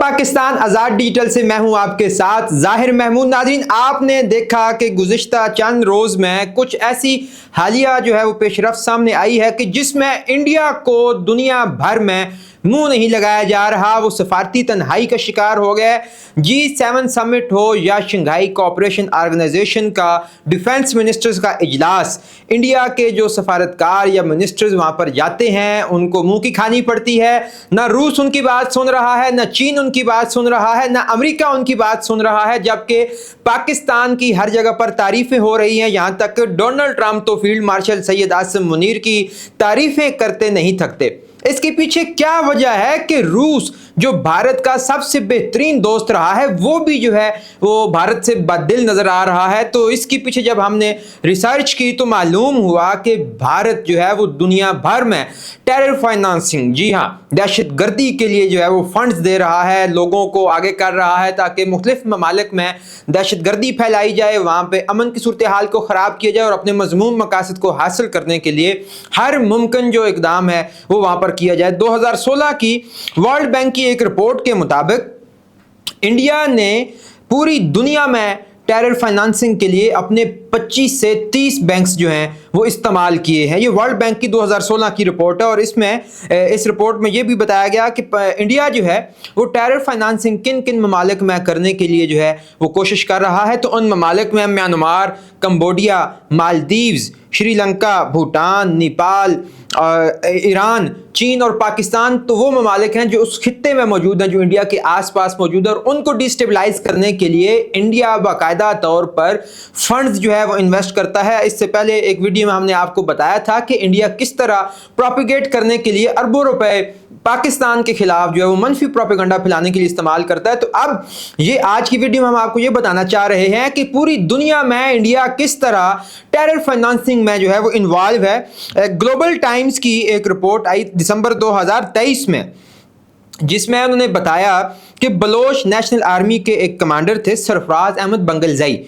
پاکستان آزاد digital سے میں ہوں آپ کے ساتھ ظاہر محمود۔ ناظرین، آپ نے دیکھا کہ گزشتہ چند روز میں کچھ ایسی حالیہ وہ پیش رفت سامنے آئی ہے کہ جس میں انڈیا کو دنیا بھر میں منہ نہیں لگایا جا رہا، وہ سفارتی تنہائی کا شکار ہو گیا ہے۔ G7 سمٹ ہو یا شنگھائی کوآپریشن آرگنائزیشن کا ڈیفنس منسٹرز کا اجلاس، انڈیا کے جو سفارتکار یا منسٹرز وہاں پر جاتے ہیں ان کو منہ کی کھانی پڑتی ہے۔ نہ روس ان کی بات سن رہا ہے، نہ چین ان کی بات سن رہا ہے، نہ امریکہ ان کی بات سن رہا ہے، جبکہ پاکستان کی ہر جگہ پر تعریفیں ہو رہی ہیں۔ یہاں تک کہ ڈونلڈ ٹرمپ تو فیلڈ مارشل سید عاصم منیر کی تعریفیں کرتے نہیں تھکتے۔ اس کے پیچھے کیا وجہ ہے کہ روس جو بھارت کا سب سے بہترین دوست رہا ہے وہ بھی وہ بھارت سے بددل نظر آ رہا ہے۔ تو اس کے پیچھے جب ہم نے ریسرچ کی تو معلوم ہوا کہ بھارت وہ دنیا بھر میں ٹیرر فائنانسنگ، جی ہاں، دہشت گردی کے لیے وہ فنڈز دے رہا ہے، لوگوں کو آگے کر رہا ہے تاکہ مختلف ممالک میں دہشت گردی پھیلائی جائے، وہاں پہ امن کی صورتحال کو خراب کیا جائے اور اپنے مذموم مقاصد کو حاصل کرنے کے لیے ہر ممکن اقدام ہے وہ وہاں پر کیا جائے۔ 2016 کی ورلڈ بینک کی ایک رپورٹ کے مطابق انڈیا نے پوری دنیا میں ٹیرر فائنانسنگ کے لیے اپنے 25 سے 30 بینکس وہ استعمال کیے ہیں۔ یہ ورلڈ بینک کی 2016 کی رپورٹ ہے اور اس رپورٹ میں یہ بھی بتایا گیا کہ انڈیا وہ ٹیرر فائنانسنگ کن کن ممالک میں کرنے کے لیے وہ کوشش کر رہا ہے۔ تو ان ممالک میں میانمار، کمبوڈیا، مالدیوز، شری لنکا، بھوٹان، نیپال، ایران، چین اور پاکستان تو وہ ممالک ہیں جو اس خطے میں موجود ہیں، جو انڈیا کے آس پاس موجود ہیں، اور ان کو ڈیسٹیبلائز کرنے کے لیے انڈیا باقاعدہ طور پر فنڈز وہ انویسٹ کرتا ہے۔ اس سے پہلے ایک ویڈیو میں ہم نے آپ کو بتایا تھا کہ انڈیا کس طرح پروپیگیٹ کرنے کے لیے اربوں روپے پاکستان کے خلاف وہ منفی پروپیگنڈا پھیلانے کے لیے استعمال کرتا ہے۔ تو اب یہ آج کی ویڈیو میں ہم آپ کو یہ بتانا چاہ رہے ہیں کہ پوری دنیا میں انڈیا کس طرح ٹیرر فائنانسنگ میں وہ انوالو ہے۔ گلوبل ٹائمز کی ایک رپورٹ آئی دسمبر 2023 میں، جس میں انہوں نے بتایا کہ بلوچ نیشنل آرمی کے ایک کمانڈر تھے سرفراز احمد بنگلزئی،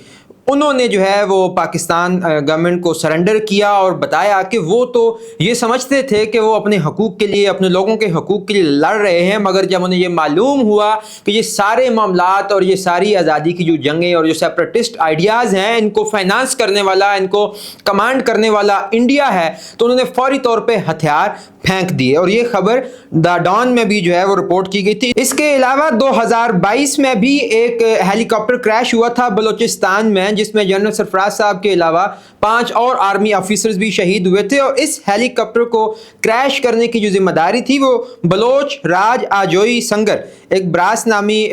انہوں نے وہ پاکستان گورنمنٹ کو سرنڈر کیا اور بتایا کہ وہ تو یہ سمجھتے تھے کہ وہ اپنے حقوق کے لیے، اپنے لوگوں کے حقوق کے لیے لڑ رہے ہیں، مگر جب انہیں یہ معلوم ہوا کہ یہ سارے معاملات اور یہ ساری آزادی کی جو جنگیں اور جو سیپریٹسٹ آئیڈیاز ہیں ان کو فائنانس کرنے والا، ان کو کمانڈ کرنے والا انڈیا ہے، تو انہوں نے فوری طور پہ ہتھیار پھینک دیے۔ اور یہ خبر دا ڈان میں بھی وہ رپورٹ کی گئی تھی۔ اس کے علاوہ 2022 میں بھی ایک ہیلی کاپٹر کریش ہوا تھا بلوچستان میں، جس میں جنرل سرفراز صاحب کے علاوہ 5 اور آرمی آفیسرز بھی شہید ہوئے تھے، اور اس ہیلی کاپٹر کو کریش کرنے کی جو ذمہ داری تھی وہ بلوچ راج آجوئی سنگر، ایک براس نامی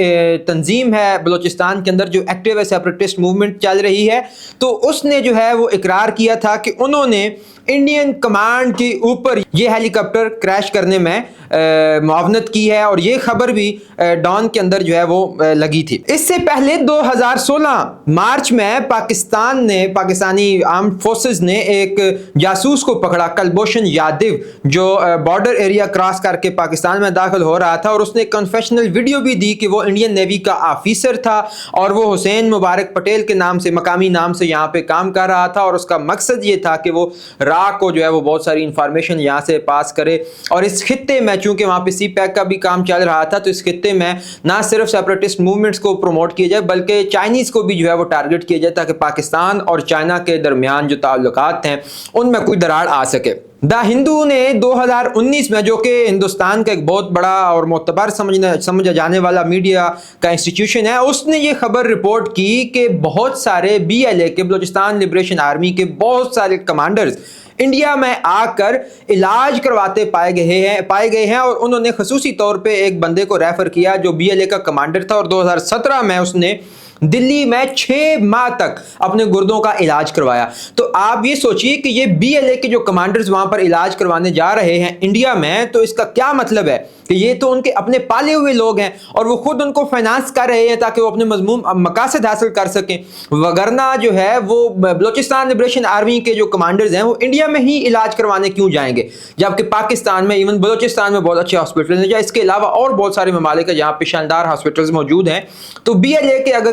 تنظیم ہے بلوچستان کے اندر جو ایکٹیو سیپریٹسٹ موومنٹ چل رہی ہے، تو اس نے وہ اقرار کیا تھا کہ انہوں نے انڈین کمانڈ کے اوپر یہ ہیلی کاپٹر کریش کرنے میں معاونت کی ہے، اور یہ خبر بھی ڈان کے اندر وہ لگی تھی۔ اس سے پہلے 2016 مارچ میں پاکستانی آرمڈ فورسز نے ایک جاسوس کو پکڑا، کلبھوشن یادو، جو بارڈر ایریا کراس کر کے پاکستان میں داخل ہو رہا تھا، اور اس نے کنفیشنل ویڈیو بھی دی کہ وہ انڈین نیوی کا آفیسر تھا اور وہ حسین مبارک پٹیل کے نام سے، مقامی نام سے یہاں پہ کام کر رہا تھا، اور اس کا مقصد یہ تھا کہ وہ کو وہ بہت ساری انفارمیشن یہاں سے پاس کرے۔ اور اس خطے میں چونکہ وہاں پہ سی پیک کا بھی کام چل رہا تھا، تو اس خطے میں نہ صرف سیپریٹسٹ موومنٹس کو پروموٹ کیا جائے بلکہ چائنیز کو بھی وہ ٹارگٹ کیا جائے تاکہ پاکستان اور چائنا کے درمیان جو تعلقات ہیں ان میں کوئی دراڑ آ سکے۔ دا ہندو نے 2019 میں، جو کہ ہندوستان کا ایک بہت بڑا اور معتبر سمجھا جانے والا میڈیا کا انسٹیٹیوشن ہے، اس نے یہ خبر رپورٹ کی کہ بہت سارے BLA کے، بلوچستان لبریشن آرمی کے بہت سارے کمانڈرز انڈیا میں آ کر علاج کرواتے پائے گئے ہیں، اور انہوں نے خصوصی طور پہ ایک بندے کو ریفر کیا جو BLA کا کمانڈر تھا، اور 2017 میں اس نے دلی میں 6 ماہ تک اپنے گردوں کا علاج کروایا۔ تو آپ یہ سوچئے کہ یہ BLA کے جو کمانڈرز وہاں پر علاج کروانے جا رہے ہیں انڈیا میں، تو اس کا کیا مطلب ہے کہ یہ تو ان کے اپنے پالے ہوئے لوگ ہیں اور وہ خود ان کو فائنانس کر رہے ہیں تاکہ وہ اپنے مذموم مقاصد حاصل کر سکیں، وگرنہ وہ بلوچستان لبریشن آرمی کے جو کمانڈرز ہیں وہ انڈیا میں ہی علاج کروانے کیوں جائیں گے، جبکہ پاکستان میں، ایون بلوچستان میں بہت اچھے ہاسپٹل ہیں، یا اس کے علاوہ اور بہت سارے ممالک ہیں جہاں پہ شاندار ہاسپٹلز موجود ہیں۔ تو BLA کے اگر